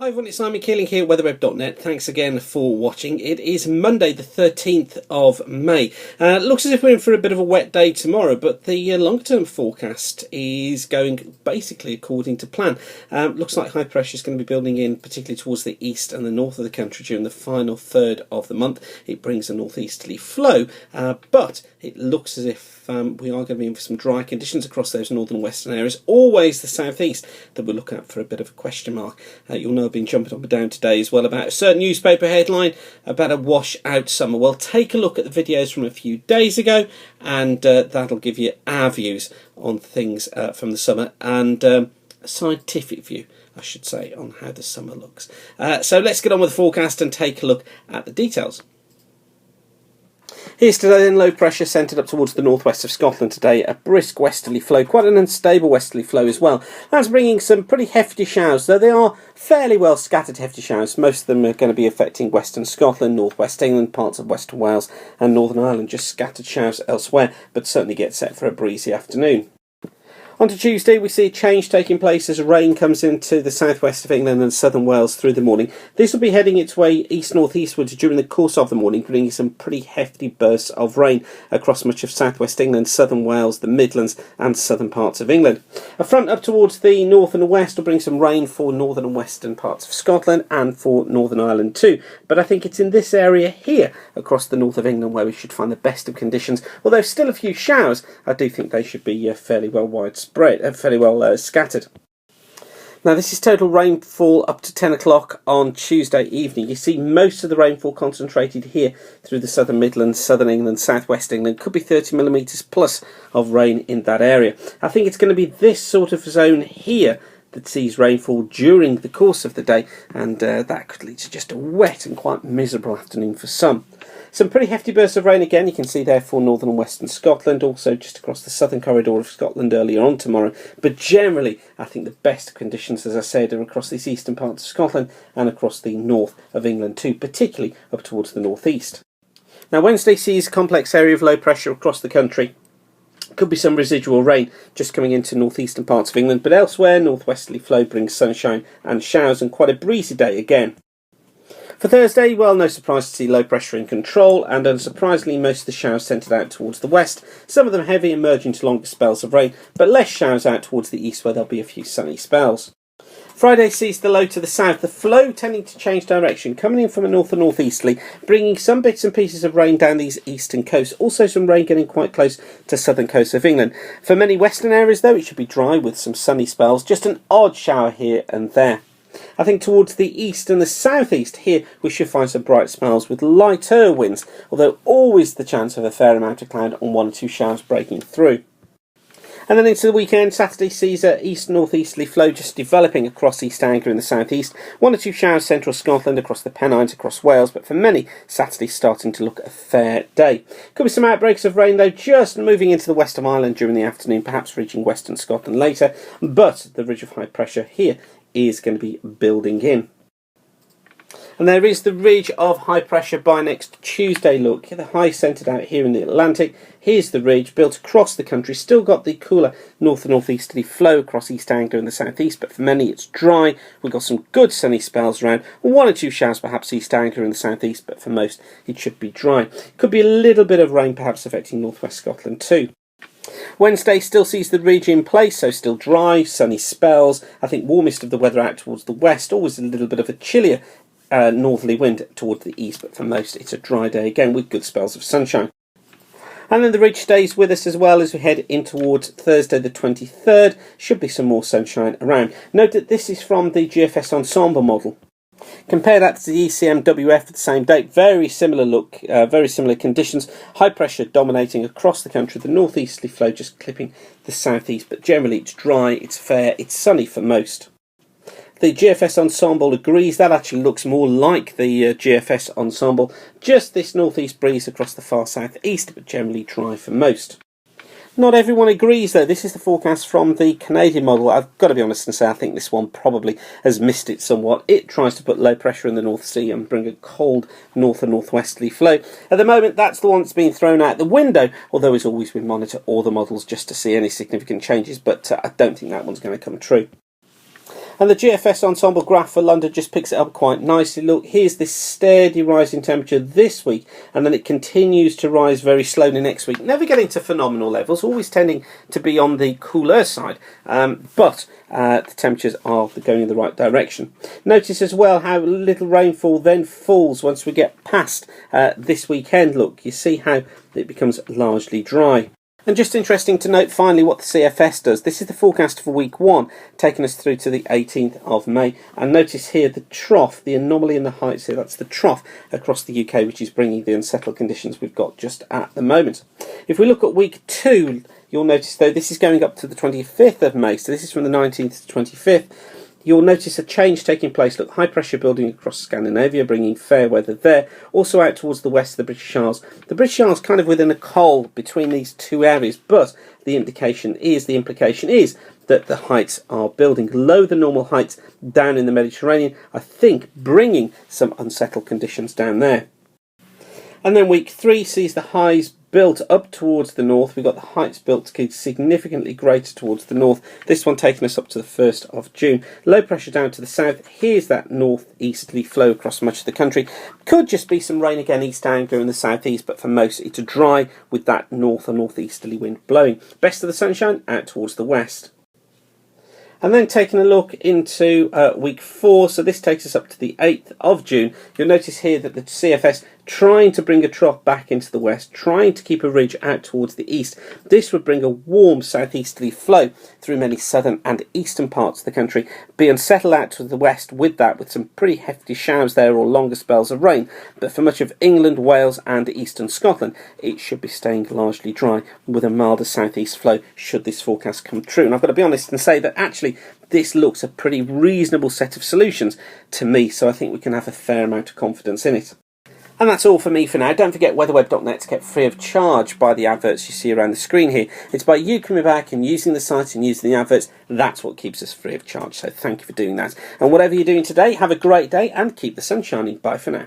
Hi everyone, it's Simon Keeling here, weatherweb.net. Thanks again for watching. It is Monday the 13th of May. Looks as if we're in for a bit of a wet day tomorrow, but the longer term forecast is going basically according to plan. Looks like high pressure is going to be building in particularly towards the east and the north of the country during the final third of the month. It brings a northeasterly flow, but it looks as if we are going to be in for some dry conditions across those northern and western areas. Always the southeast that we're looking at for a bit of a question mark. You'll know I've been jumping up and down today as well about a certain newspaper headline about a wash-out summer. Well, take a look at the videos from a few days ago, and that'll give you our views on things from the summer and a scientific view, I should say, on how the summer looks. So let's get on with the forecast and take a look at the details. Here's today then, low pressure centred up towards the northwest of Scotland today, a brisk westerly flow, quite an unstable westerly flow as well. That's bringing some pretty hefty showers, though they are fairly well scattered hefty showers. Most of them are going to be affecting western Scotland, northwest England, parts of western Wales and Northern Ireland, just scattered showers elsewhere, but certainly get set for a breezy afternoon. On to Tuesday, we see a change taking place as rain comes into the southwest of England and southern Wales through the morning. This will be heading its way east-northeastwards during the course of the morning, bringing some pretty hefty bursts of rain across much of southwest England, southern Wales, the Midlands and southern parts of England. A front up towards the north and the west will bring some rain for northern and western parts of Scotland and for Northern Ireland too. But I think it's in this area here, across the north of England, where we should find the best of conditions. Although still a few showers, I do think they should be fairly well widespread. Fairly well scattered. Now this is total rainfall up to 10 o'clock on Tuesday evening. You see most of the rainfall concentrated here through the southern Midlands, southern England, southwest England. Could be 30 millimetres plus of rain in that area. I think it's going to be this sort of zone here that sees rainfall during the course of the day, and that could lead to just a wet and quite miserable afternoon for some. Some pretty hefty bursts of rain again, you can see there for northern and western Scotland, also just across the southern corridor of Scotland earlier on tomorrow. But generally, I think the best conditions, as I said, are across these eastern parts of Scotland and across the north of England too, particularly up towards the northeast. Now Wednesday sees a complex area of low pressure across the country. Could be some residual rain just coming into northeastern parts of England, but elsewhere northwesterly flow brings sunshine and showers and quite a breezy day again. For Thursday, well, no surprise to see low pressure in control, and unsurprisingly most of the showers centred out towards the west, some of them heavy and merging to longer spells of rain, but less showers out towards the east where there'll be a few sunny spells. Friday sees the low to the south, the flow tending to change direction, coming in from a north and northeasterly, bringing some bits and pieces of rain down these eastern coasts, also some rain getting quite close to southern coast of England. For many western areas though, it should be dry with some sunny spells, just an odd shower here and there. I think towards the east and the southeast here we should find some bright spells with lighter winds, although always the chance of a fair amount of cloud on one or two showers breaking through. And then into the weekend, Saturday sees a east-northeasterly flow just developing across East Anglia in the southeast. One or two showers central Scotland, across the Pennines, across Wales, but for many, Saturday's starting to look a fair day. Could be some outbreaks of rain though, just moving into the west of Ireland during the afternoon, perhaps reaching western Scotland later, but the ridge of high pressure here is going to be building in. And there is the ridge of high pressure by next Tuesday. Look, the high centred out here in the Atlantic. Here's the ridge built across the country. Still got the cooler north and northeasterly flow across East Anglia in the southeast, but for many it's dry. We've got some good sunny spells around. One or two showers perhaps East Anglia in the southeast, but for most it should be dry. Could be a little bit of rain perhaps affecting northwest Scotland too. Wednesday still sees the ridge in place, so still dry, sunny spells. I think warmest of the weather out towards the west, always a little bit of a chillier northerly wind towards the east, but for most it's a dry day again with good spells of sunshine. And then the ridge stays with us as well as we head in towards Thursday the 23rd. Should be some more sunshine around. Note that this is from the GFS Ensemble model. Compare that to the ECMWF at the same date. Very similar look, very similar conditions. High pressure dominating across the country. The northeasterly flow just clipping the southeast, but generally it's dry, it's fair, it's sunny for most. The GFS Ensemble agrees. That actually looks more like the GFS Ensemble. Just this northeast breeze across the far southeast, but generally dry for most. Not everyone agrees though. This is the forecast from the Canadian model. I've got to be honest and say I think this one probably has missed it somewhat. It tries to put low pressure in the North Sea and bring a cold north and northwesterly flow. At the moment that's the one that's been thrown out the window, although as always we monitor all the models just to see any significant changes, but I don't think that one's going to come true. And the GFS ensemble graph for London just picks it up quite nicely. Look, here's this steady rise in temperature this week, and then it continues to rise very slowly next week. Never getting to phenomenal levels, always tending to be on the cooler side, but the temperatures are going in the right direction. Notice as well how little rainfall then falls once we get past this weekend. Look, you see how it becomes largely dry. And just interesting to note finally what the CFS does. This is the forecast for week 1, taking us through to the 18th of May. And notice here the trough, the anomaly in the heights here, that's the trough across the UK, which is bringing the unsettled conditions we've got just at the moment. If we look at week 2, you'll notice though this is going up to the 25th of May, so this is from the 19th to 25th. You'll notice a change taking place. Look, high pressure building across Scandinavia, bringing fair weather there. Also out towards the west of the British Isles. The British Isles kind of within a coal between these two areas, but the implication is that the heights are building low the normal heights down in the Mediterranean, I think bringing some unsettled conditions down there. And then week 3 sees the highs built up towards the north. We've got the heights built significantly greater towards the north. This one taking us up to the 1st of June. Low pressure down to the south. Here's that northeasterly flow across much of the country. Could just be some rain again East Anglia in the southeast, but for most it's dry with that north or northeasterly wind blowing. Best of the sunshine out towards the west. And then taking a look into week 4, so this takes us up to the 8th of June. You'll notice here that the CFS trying to bring a trough back into the west, trying to keep a ridge out towards the east. This would bring a warm southeasterly flow through many southern and eastern parts of the country, be unsettled out to the west with that, with some pretty hefty showers there or longer spells of rain. But for much of England, Wales and eastern Scotland, it should be staying largely dry with a milder southeast flow should this forecast come true. And I've got to be honest and say that actually this looks a pretty reasonable set of solutions to me, so I think we can have a fair amount of confidence in it. And that's all for me for now. Don't forget weatherweb.net's kept free of charge by the adverts you see around the screen here. It's by you coming back and using the site and using the adverts. That's what keeps us free of charge. So thank you for doing that. And whatever you're doing today, have a great day and keep the sun shining. Bye for now.